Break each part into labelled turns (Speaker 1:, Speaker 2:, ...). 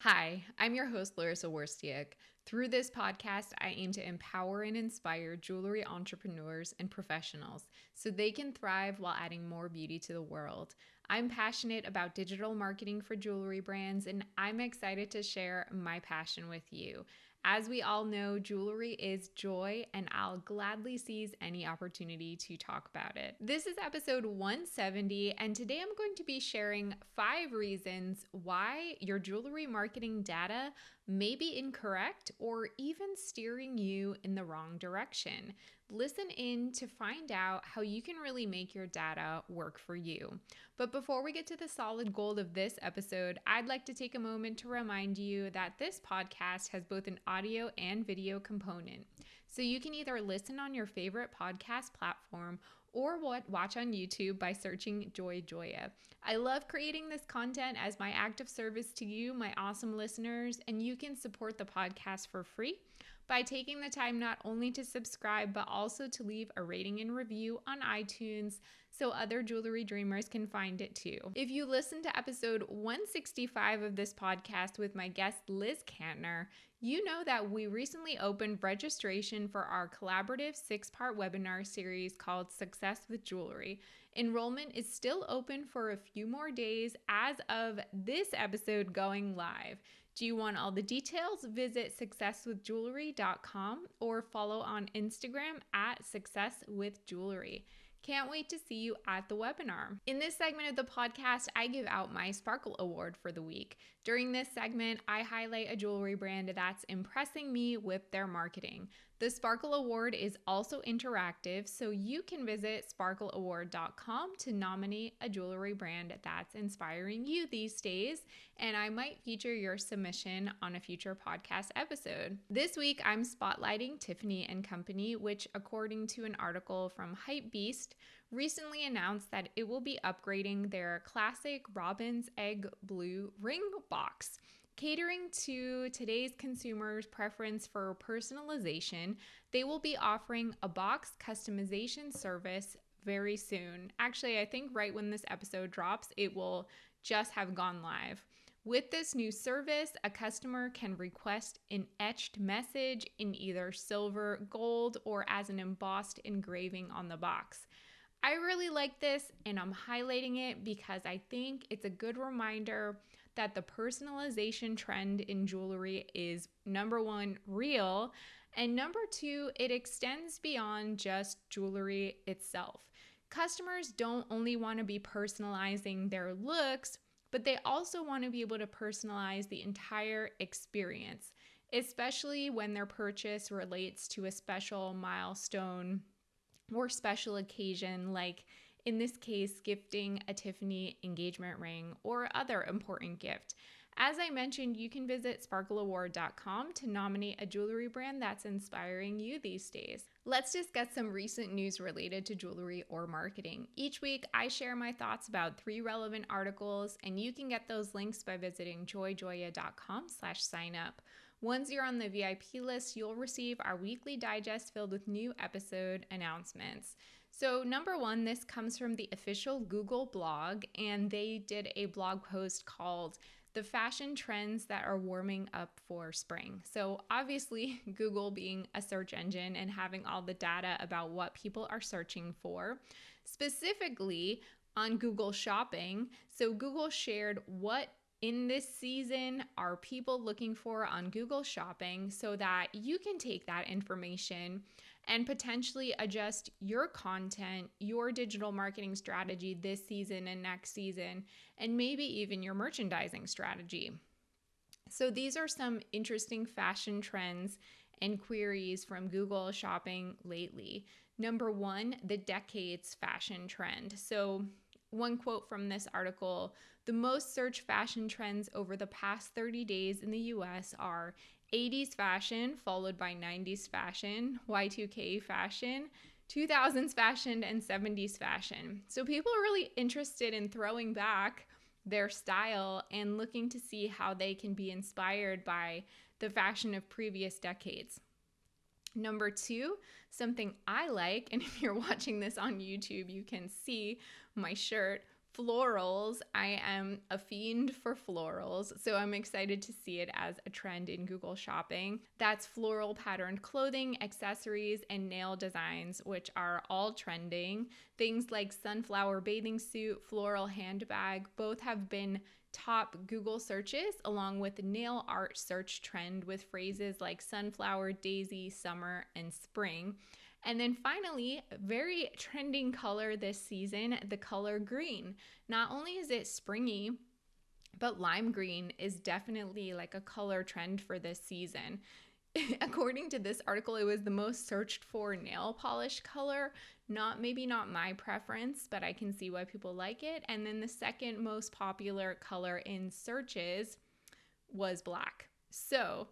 Speaker 1: Hi, I'm your host, Larissa Worstiak. Through this podcast, I aim to empower and inspire jewelry entrepreneurs and professionals so they can thrive while adding more beauty to the world. I'm passionate about digital marketing for jewelry brands, and I'm excited to share my passion with you. As we all know, jewelry is joy, and I'll gladly seize any opportunity to talk about it. This is episode 170, and today I'm going to be sharing 5 reasons why your jewelry marketing data may be incorrect or even steering you in the wrong direction. Listen in to find out how you can really make your data work for you. But before we get to the solid gold of this episode, I'd like to take a moment to remind you that this podcast has both an audio and video component. So you can either listen on your favorite podcast platform or watch on YouTube by searching Joy Joya. I love creating this content as my act of service to you, my awesome listeners, and you can support the podcast for free by taking the time not only to subscribe, but also to leave a rating and review on iTunes so other jewelry dreamers can find it too. If you listen to episode 165 of this podcast with my guest Liz Kantner, you know that we recently opened registration for our collaborative 6-part webinar series called Success with Jewelry. Enrollment is still open for a few more days as of this episode going live. Do you want all the details? Visit successwithjewelry.com or follow on Instagram at successwithjewelry. Can't wait to see you at the webinar. In this segment of the podcast, I give out my Sparkle Award for the week. During this segment, I highlight a jewelry brand that's impressing me with their marketing. The Sparkle Award is also interactive, so you can visit sparkleaward.com to nominate a jewelry brand that's inspiring you these days, and I might feature your submission on a future podcast episode. This week, I'm spotlighting Tiffany & Company, which, according to an article from Hypebeast, recently announced that it will be upgrading their classic Robin's Egg Blue ring box. Catering to today's consumers' preference for personalization, they will be offering a box customization service very soon. Actually, I think right when this episode drops, it will just have gone live. With this new service, a customer can request an etched message in either silver, gold, or as an embossed engraving on the box. I really like this, and I'm highlighting it because I think it's a good reminder that the personalization trend in jewelry is, number one, real, and number two, it extends beyond just jewelry itself. Customers don't only want to be personalizing their looks, but they also want to be able to personalize the entire experience, especially when their purchase relates to a special milestone or special occasion, like in this case, gifting a Tiffany engagement ring or other important gift. As I mentioned, you can visit sparkleaward.com to nominate a jewelry brand that's inspiring you these days. Let's discuss some recent news related to jewelry or marketing. Each week, I share my thoughts about 3 relevant articles, and you can get those links by visiting joyjoya.com/sign up. Once you're on the VIP list, you'll receive our weekly digest filled with new episode announcements. So number 1, this comes from the official Google blog, and they did a blog post called The Fashion Trends That Are Warming Up for Spring. So obviously, Google being a search engine and having all the data about what people are searching for, specifically on Google Shopping. So Google shared what in this season are people looking for on Google Shopping so that you can take that information and potentially adjust your content, your digital marketing strategy this season and next season, and maybe even your merchandising strategy. So these are some interesting fashion trends and queries from Google Shopping lately. Number 1, the decades fashion trend. So one quote from this article: the most searched fashion trends over the past 30 days in the US are 80s fashion, followed by 90s fashion, Y2K fashion, 2000s fashion, and 70s fashion. So people are really interested in throwing back their style and looking to see how they can be inspired by the fashion of previous decades. Number 2, something I like, and if you're watching this on YouTube, you can see my shirt, Florals. I am a fiend for florals, so I'm excited to see it as a trend in Google Shopping. That's floral patterned clothing, accessories, and nail designs, which are all trending. Things like sunflower bathing suit, floral handbag, both have been top Google searches, along with nail art search trend with phrases like sunflower, daisy, summer, and spring. And then finally, very trending color this season, the color green. Not only is it springy, but lime green is definitely like a color trend for this season. According to this article, it was the most searched for nail polish color. Maybe not my preference, but I can see why people like it. And then the second most popular color in searches was black. So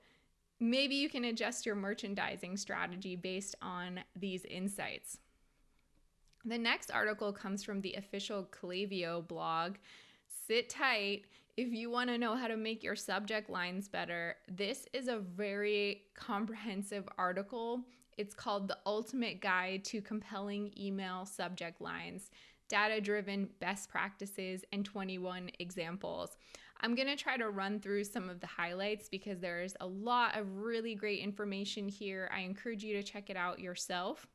Speaker 1: maybe you can adjust your merchandising strategy based on these insights. The next article comes from the official Klaviyo blog. Sit tight. If you want to know how to make your subject lines better, this is a very comprehensive article. It's called The Ultimate Guide to Compelling Email Subject Lines, Data-Driven Best Practices, and 21 Examples. I'm going to try to run through some of the highlights because there's a lot of really great information here. I encourage you to check it out yourself.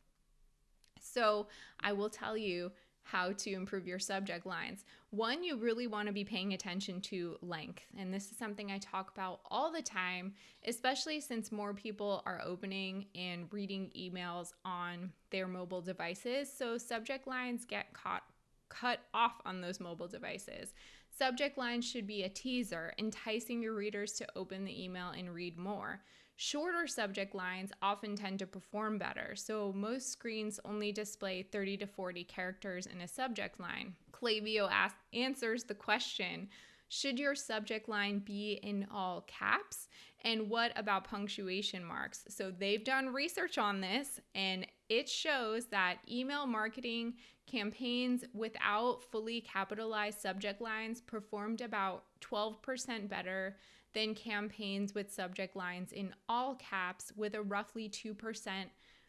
Speaker 1: So I will tell you how to improve your subject lines. One, you really want to be paying attention to length. And this is something I talk about all the time, especially since more people are opening and reading emails on their mobile devices. So subject lines get cut off on those mobile devices. Subject lines should be a teaser, enticing your readers to open the email and read more. Shorter subject lines often tend to perform better, so most screens only display 30 to 40 characters in a subject line. Klaviyo answers the question, should your subject line be in all caps? And what about punctuation marks? So they've done research on this, and it shows that email marketing campaigns without fully capitalized subject lines performed about 12% better than campaigns with subject lines in all caps with a roughly 2%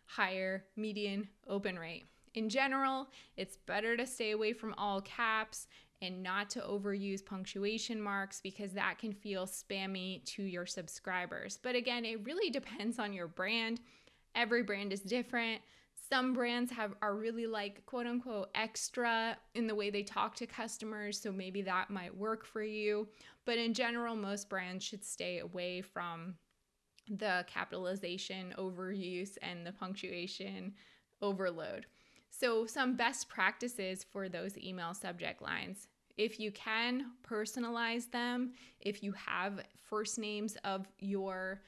Speaker 1: higher median open rate. In general, it's better to stay away from all caps and not to overuse punctuation marks because that can feel spammy to your subscribers. But again, it really depends on your brand. Every brand is different. Some brands are really like quote unquote extra in the way they talk to customers, so maybe that might work for you. But in general, most brands should stay away from the capitalization overuse and the punctuation overload. So some best practices for those email subject lines. If you can, personalize them. If you have first names of your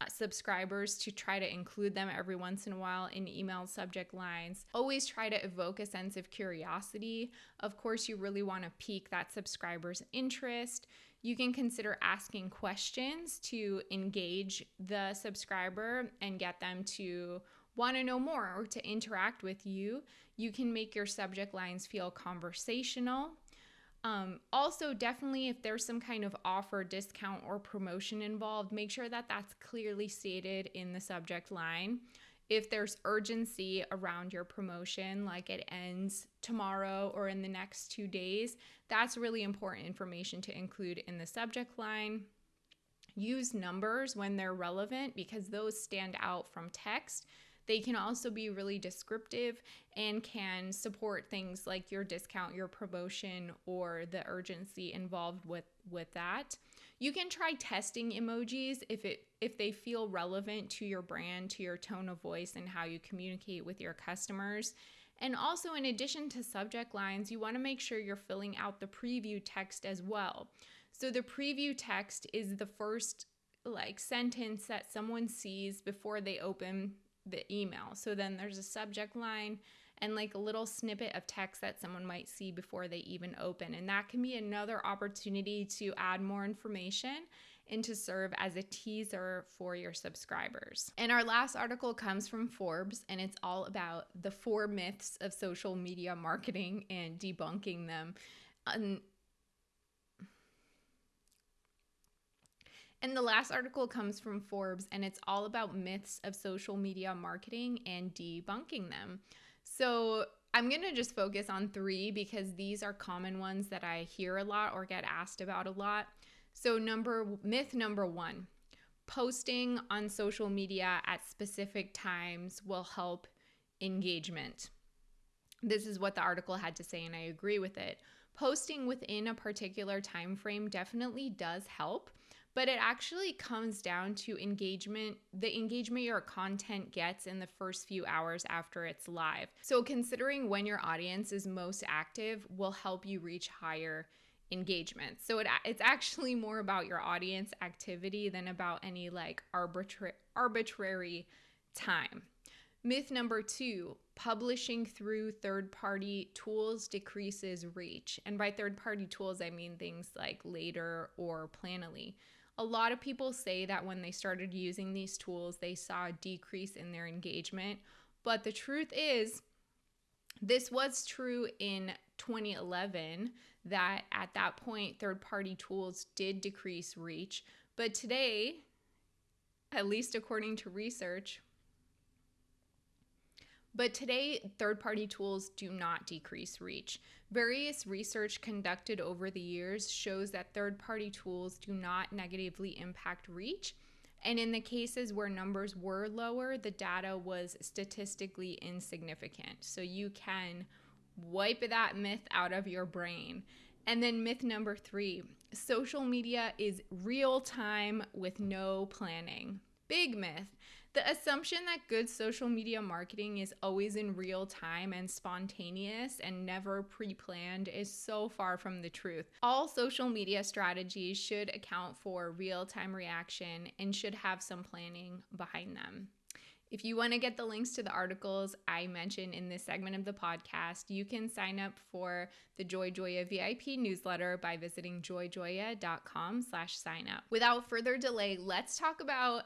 Speaker 1: subscribers, to try to include them every once in a while in email subject lines. Always try to evoke a sense of curiosity. Of course, you really want to pique that subscriber's interest. You can consider asking questions to engage the subscriber and get them to want to know more or to interact with you. You can make your subject lines feel conversational. Also, definitely if there's some kind of offer, discount, or promotion involved, make sure that that's clearly stated in the subject line. If there's urgency around your promotion, like it ends tomorrow or in the next 2 days, that's really important information to include in the subject line. Use numbers when they're relevant because those stand out from text. They can also be really descriptive and can support things like your discount, your promotion, or the urgency involved with that. You can try testing emojis if they feel relevant to your brand, to your tone of voice, and how you communicate with your customers. And also, in addition to subject lines, you want to make sure you're filling out the preview text as well. So the preview text is the first sentence that someone sees before they open the email. So then there's a subject line and a little snippet of text that someone might see before they even open. And that can be another opportunity to add more information and to serve as a teaser for your subscribers. And our last article comes from Forbes, and it's all about the 4 myths of social media marketing and debunking them. And the last article comes from Forbes, and it's all about myths of social media marketing and debunking them. So I'm going to just focus on 3 because these are common ones that I hear a lot or get asked about a lot. So myth number 1, posting on social media at specific times will help engagement. This is what the article had to say, and I agree with it. Posting within a particular time frame definitely does help, but it actually comes down to engagement, the engagement your content gets in the first few hours after it's live. So considering when your audience is most active will help you reach higher engagement. So it's actually more about your audience activity than about any like arbitrary time. Myth number 2, publishing through third-party tools decreases reach. And by third-party tools, I mean things like Later or Planoly. A lot of people say that when they started using these tools, they saw a decrease in their engagement. But the truth is, this was true in 2011, that at that point, third-party tools did decrease reach. But today, at least according to research, third-party tools do not decrease reach. Various research conducted over the years shows that third-party tools do not negatively impact reach. And in the cases where numbers were lower, the data was statistically insignificant. So you can wipe that myth out of your brain. And then myth number 3, social media is real time with no planning. Big myth. The assumption that good social media marketing is always in real time and spontaneous and never pre-planned is so far from the truth. All social media strategies should account for real-time reaction and should have some planning behind them. If you want to get the links to the articles I mentioned in this segment of the podcast, you can sign up for the Joy Joya VIP newsletter by visiting joyjoya.com/signup. Without further delay, let's talk about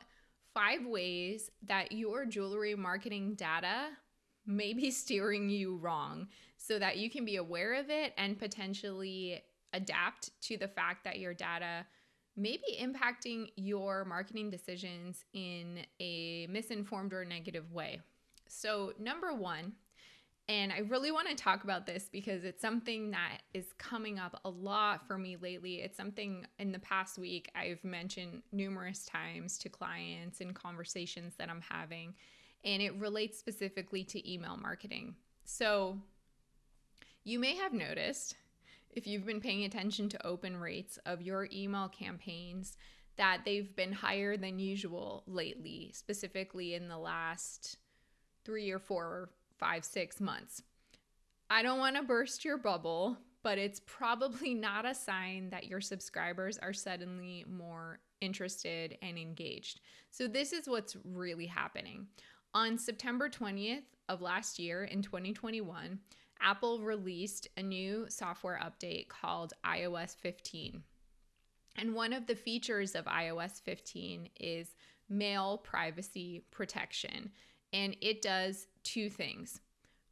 Speaker 1: 5 ways that your jewelry marketing data may be steering you wrong so that you can be aware of it and potentially adapt to the fact that your data may be impacting your marketing decisions in a misinformed or negative way. So number 1, and I really want to talk about this because it's something that is coming up a lot for me lately. It's something in the past week I've mentioned numerous times to clients and conversations that I'm having, and it relates specifically to email marketing. So you may have noticed, if you've been paying attention to open rates of your email campaigns, that they've been higher than usual lately, specifically in the last 3 or 4 5, 6 months. I don't want to burst your bubble, but it's probably not a sign that your subscribers are suddenly more interested and engaged. So this is what's really happening. On September 20th of last year in 2021, Apple released a new software update called iOS 15. And one of the features of iOS 15 is mail privacy protection. And it does 2 things.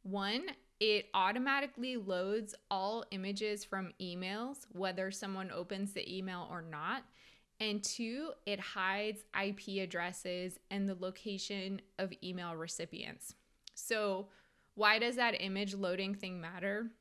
Speaker 1: 1, it automatically loads all images from emails, whether someone opens the email or not. And 2, it hides IP addresses and the location of email recipients. So why does that image loading thing matter?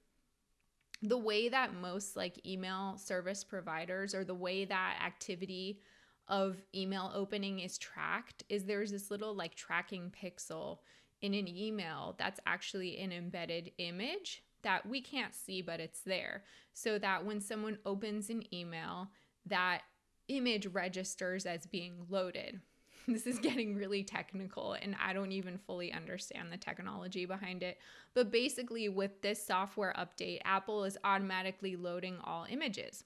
Speaker 1: The way that most email service providers, or the way that activity of email opening is tracked, is there's this little tracking pixel in an email that's actually an embedded image that we can't see, but it's there. So that when someone opens an email, that image registers as being loaded. This is getting really technical, and I don't even fully understand the technology behind it. But basically, with this software update, Apple is automatically loading all images.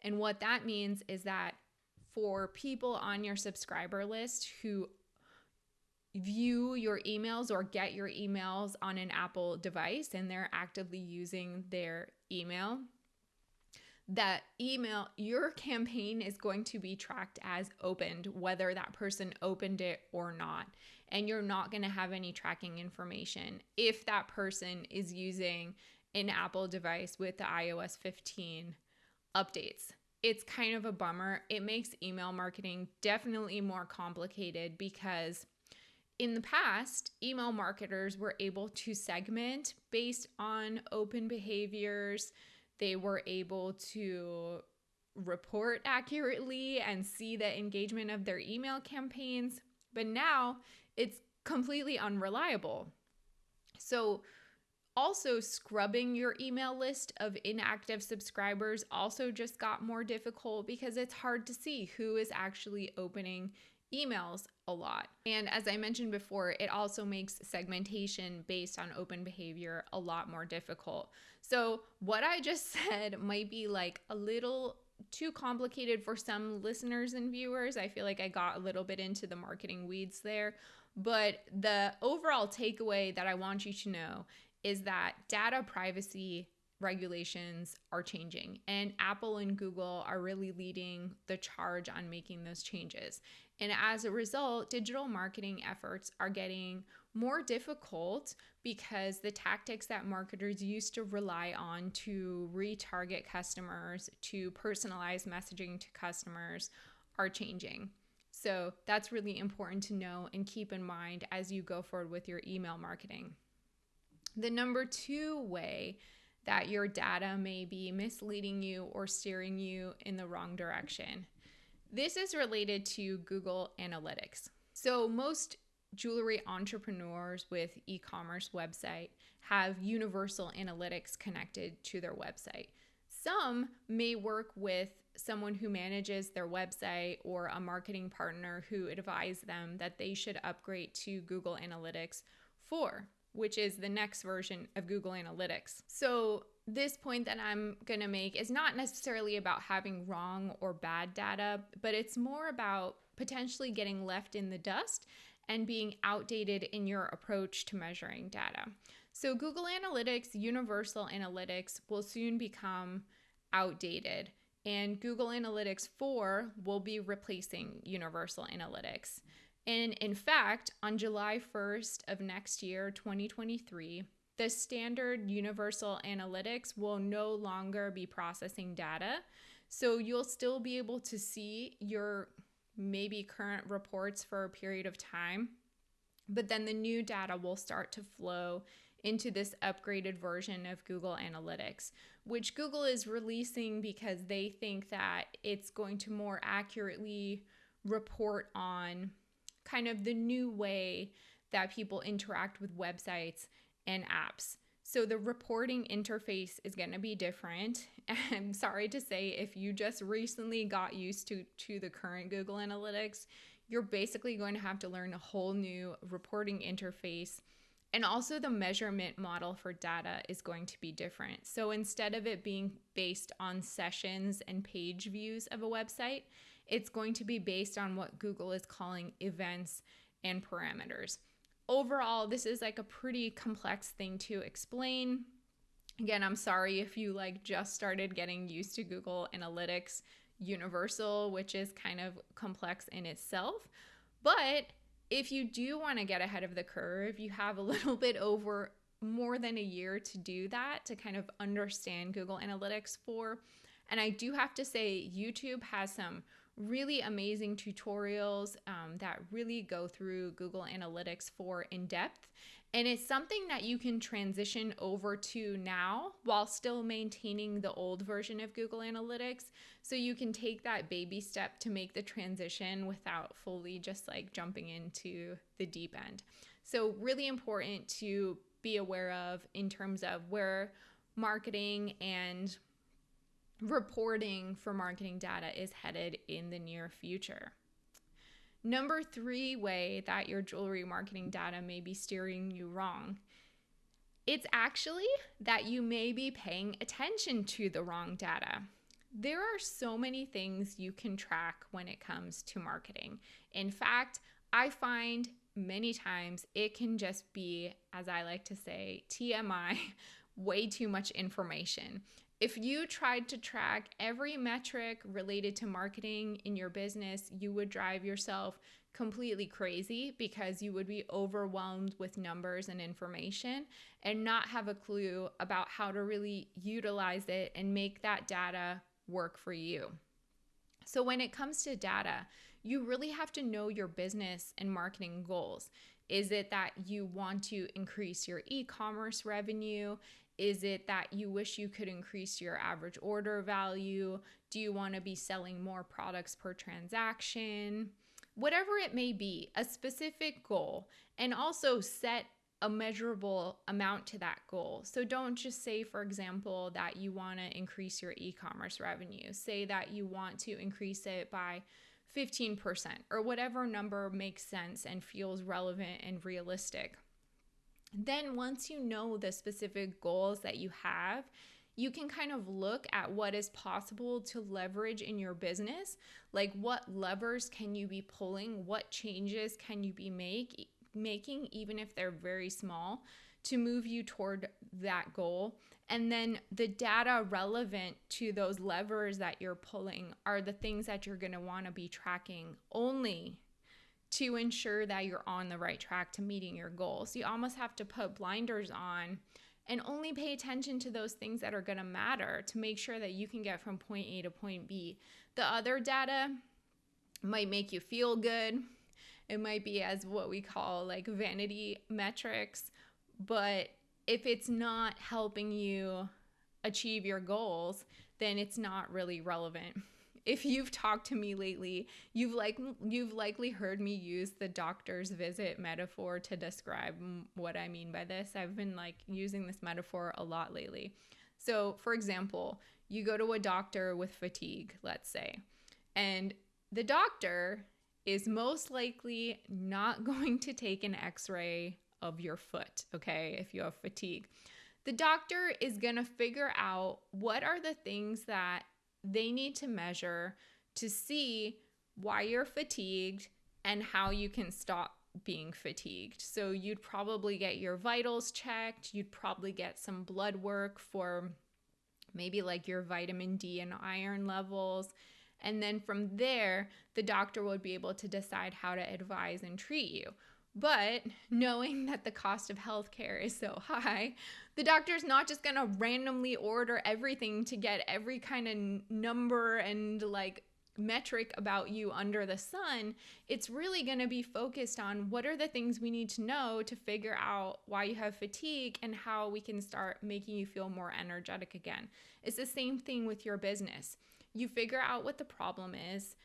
Speaker 1: And what that means is that for people on your subscriber list who view your emails or get your emails on an Apple device and they're actively using their email, your campaign is going to be tracked as opened, whether that person opened it or not. And you're not going to have any tracking information if that person is using an Apple device with the iOS 15 updates. It's kind of a bummer. It makes email marketing definitely more complicated because in the past, email marketers were able to segment based on open behaviors. They were able to report accurately and see the engagement of their email campaigns. But now it's completely unreliable. So also, scrubbing your email list of inactive subscribers also just got more difficult because it's hard to see who is actually opening emails a lot. And as I mentioned before, it also makes segmentation based on open behavior a lot more difficult. So what I just said might be like a little too complicated for some listeners and viewers. I feel like I got a little bit into the marketing weeds there. But the overall takeaway that I want you to know is that data privacy regulations are changing, and Apple and Google are really leading the charge on making those changes. And as a result, digital marketing efforts are getting more difficult because the tactics that marketers used to rely on to retarget customers, to personalize messaging to customers, are changing. So that's really important to know and keep in mind as you go forward with your email marketing. The number 2 way that your data may be misleading you or steering you in the wrong direction. This is related to Google Analytics. So most jewelry entrepreneurs with e-commerce website have universal analytics connected to their website. Some may work with someone who manages their website or a marketing partner who advise them that they should upgrade to Google Analytics 4, which is the next version of Google Analytics. So this point that I'm going to make is not necessarily about having wrong or bad data, but it's more about potentially getting left in the dust and being outdated in your approach to measuring data. So Google Analytics, Universal Analytics will soon become outdated, and Google Analytics 4 will be replacing Universal Analytics. And in fact, on July 1st of next year, 2023, the standard Universal Analytics will no longer be processing data. So you'll still be able to see your maybe current reports for a period of time, but then the new data will start to flow into this upgraded version of Google Analytics, which Google is releasing because they think that it's going to more accurately report on kind of the new way that people interact with websites and apps. So the reporting interface is going to be different. I'm sorry to say, if you just recently got used to the current Google Analytics, you're basically going to have to learn a whole new reporting interface. And also the measurement model for data is going to be different. So instead of it being based on sessions and page views of a website, it's going to be based on what Google is calling events and parameters. Overall, this is like a pretty complex thing to explain. Again, I'm sorry if you just started getting used to Google Analytics Universal, which is kind of complex in itself. But if you do want to get ahead of the curve, you have a little bit over more than a year to do that, to kind of understand Google Analytics 4. And I do have to say, YouTube has some really amazing tutorials that really go through Google Analytics 4 in depth. And it's something that you can transition over to now while still maintaining the old version of Google Analytics. So you can take that baby step to make the transition without fully just jumping into the deep end. So really important to be aware of in terms of where marketing and reporting for marketing data is headed in the near future. Number 3 way that your jewelry marketing data may be steering you wrong. It's actually that you may be paying attention to the wrong data. There are so many things you can track when it comes to marketing. In fact, I find many times it can just be, as I like to say, TMI, way too much information. If you tried to track every metric related to marketing in your business, you would drive yourself completely crazy because you would be overwhelmed with numbers and information and not have a clue about how to really utilize it and make that data work for you. So when it comes to data, you really have to know your business and marketing goals. Is it that you want to increase your e-commerce revenue? Is it that you wish you could increase your average order value? Do you want to be selling more products per transaction? Whatever it may be, a specific goal, and also set a measurable amount to that goal. So don't just say, for example, that you want to increase your e-commerce revenue. Say that you want to increase it by 15% or whatever number makes sense and feels relevant and realistic. Then once you know the specific goals that you have, you can kind of look at what is possible to leverage in your business. Like, what levers can you be pulling? What changes can you be making, even if they're very small, to move you toward that goal? And then the data relevant to those levers that you're pulling are the things that you're going to want to be tracking only to ensure that you're on the right track to meeting your goals. You almost have to put blinders on and only pay attention to those things that are going to matter to make sure that you can get from point A to point B. The other data might make you feel good. It might be as what we call like vanity metrics, but if it's not helping you achieve your goals, then it's not really relevant. If you've talked to me lately, you've likely heard me use the doctor's visit metaphor to describe what I mean by this. I've been using this metaphor a lot lately. So, for example, you go to a doctor with fatigue, let's say, and the doctor is most likely not going to take an x-ray of your foot, okay, if you have fatigue. The doctor is going to figure out what are the things that they need to measure to see why you're fatigued and how you can stop being fatigued. So you'd probably get your vitals checked. You'd probably get some blood work for maybe like your vitamin D and iron levels. And then from there, the doctor would be able to decide how to advise and treat you. But knowing that the cost of healthcare is so high, the doctor is not just going to randomly order everything to get every kind of number and metric about you under the sun. It's really going to be focused on what are the things we need to know to figure out why you have fatigue and how we can start making you feel more energetic again. It's the same thing with your business. You figure out what the problem is.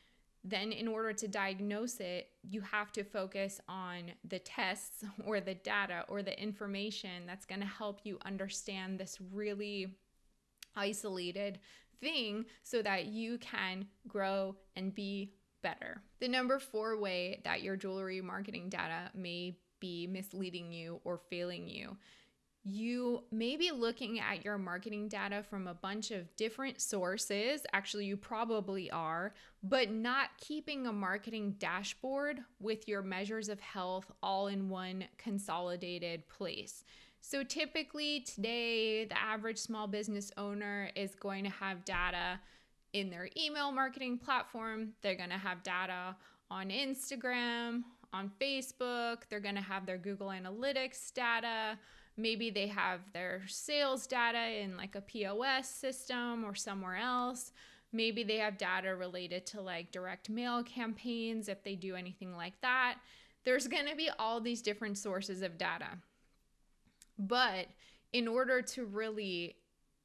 Speaker 1: Then in order to diagnose it, you have to focus on the tests or the data or the information that's going to help you understand this really isolated thing so that you can grow and be better. The number 4 way that your jewelry marketing data may be misleading you or failing you. You may be looking at your marketing data from a bunch of different sources. Actually, you probably are, but not keeping a marketing dashboard with your measures of health all in one consolidated place. So typically today, the average small business owner is going to have data in their email marketing platform. They're going to have data on Instagram, on Facebook. They're going to have their Google Analytics data. Maybe they have their sales data in like a POS system or somewhere else. Maybe they have data related to like direct mail campaigns if they do anything like that. There's going to be all these different sources of data. But in order to really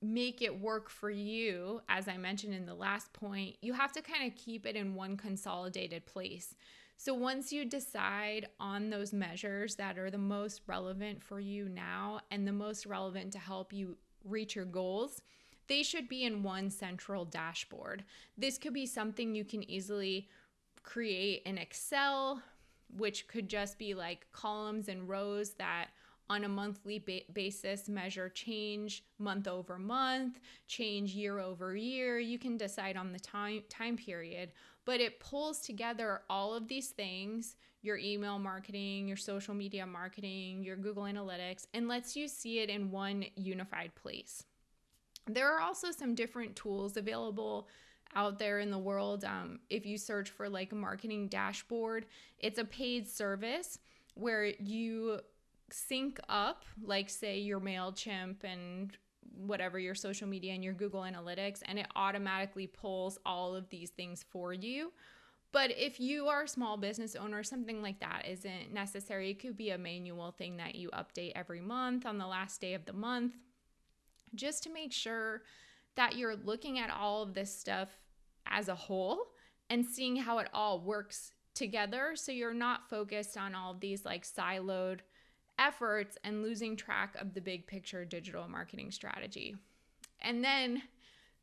Speaker 1: make it work for you, as I mentioned in the last point, you have to kind of keep it in one consolidated place. So once you decide on those measures that are the most relevant for you now and the most relevant to help you reach your goals, they should be in one central dashboard. This could be something you can easily create in Excel, which could just be like columns and rows that on a monthly basis measure change month over month, change year over year. You can decide on the time period, but it pulls together all of these things, your email marketing, your social media marketing, your Google Analytics, and lets you see it in one unified place. There are also some different tools available out there in the world. If you search for like a marketing dashboard, it's a paid service where you sync up, like say your MailChimp and whatever your social media and your Google Analytics, and it automatically pulls all of these things for you. But if you are a small business owner, something like that isn't necessary. It could be a manual thing that you update every month on the last day of the month, just to make sure that you're looking at all of this stuff as a whole and seeing how it all works together, so you're not focused on all of these like siloed efforts and losing track of the big picture digital marketing strategy. And then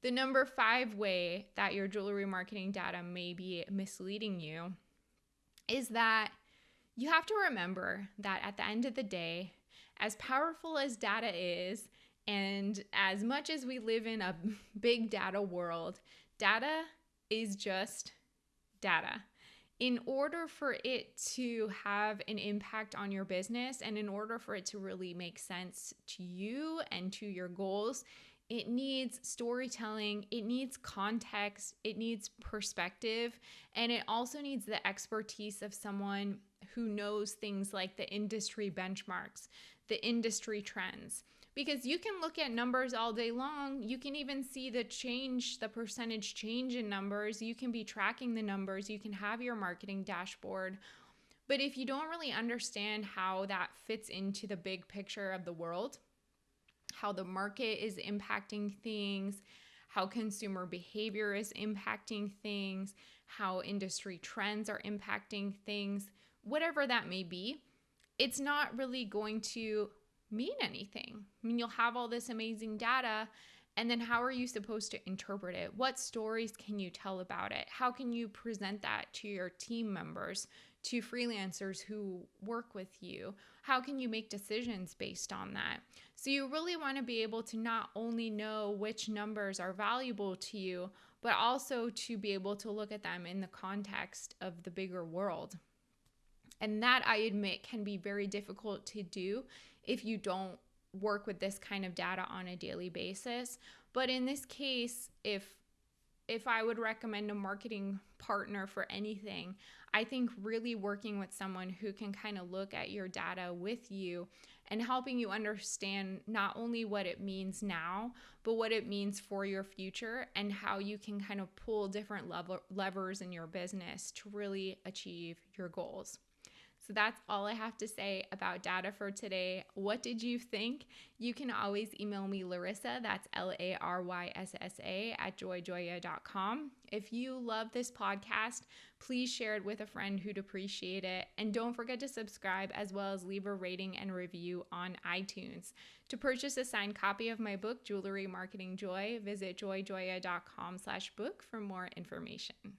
Speaker 1: the number 5 way that your jewelry marketing data may be misleading you is that you have to remember that at the end of the day, as powerful as data is, and as much as we live in a big data world, data is just data. In order for it to have an impact on your business, and in order for it to really make sense to you and to your goals, it needs storytelling, it needs context, it needs perspective, and it also needs the expertise of someone who knows things like the industry benchmarks, the industry trends. Because you can look at numbers all day long. You can even see the change, the percentage change in numbers. You can be tracking the numbers. You can have your marketing dashboard. But if you don't really understand how that fits into the big picture of the world, how the market is impacting things, how consumer behavior is impacting things, how industry trends are impacting things, whatever that may be, it's not really going to mean anything. I mean, you'll have all this amazing data, and then how are you supposed to interpret it? What stories can you tell about it? How can you present that to your team members, to freelancers who work with you? How can you make decisions based on that? So you really want to be able to not only know which numbers are valuable to you, but also to be able to look at them in the context of the bigger world. And that, I admit, can be very difficult to do if you don't work with this kind of data on a daily basis. But in this case, if I would recommend a marketing partner for anything, I think really working with someone who can kind of look at your data with you and helping you understand not only what it means now, but what it means for your future, and how you can kind of pull different levers in your business to really achieve your goals. So that's all I have to say about data for today. What did you think? You can always email me, Larissa, that's LARYSSA @joyjoya.com. If you love this podcast, please share it with a friend who'd appreciate it. And don't forget to subscribe, as well as leave a rating and review on iTunes. To purchase a signed copy of my book, Jewelry Marketing Joy, visit joyjoya.com/book for more information.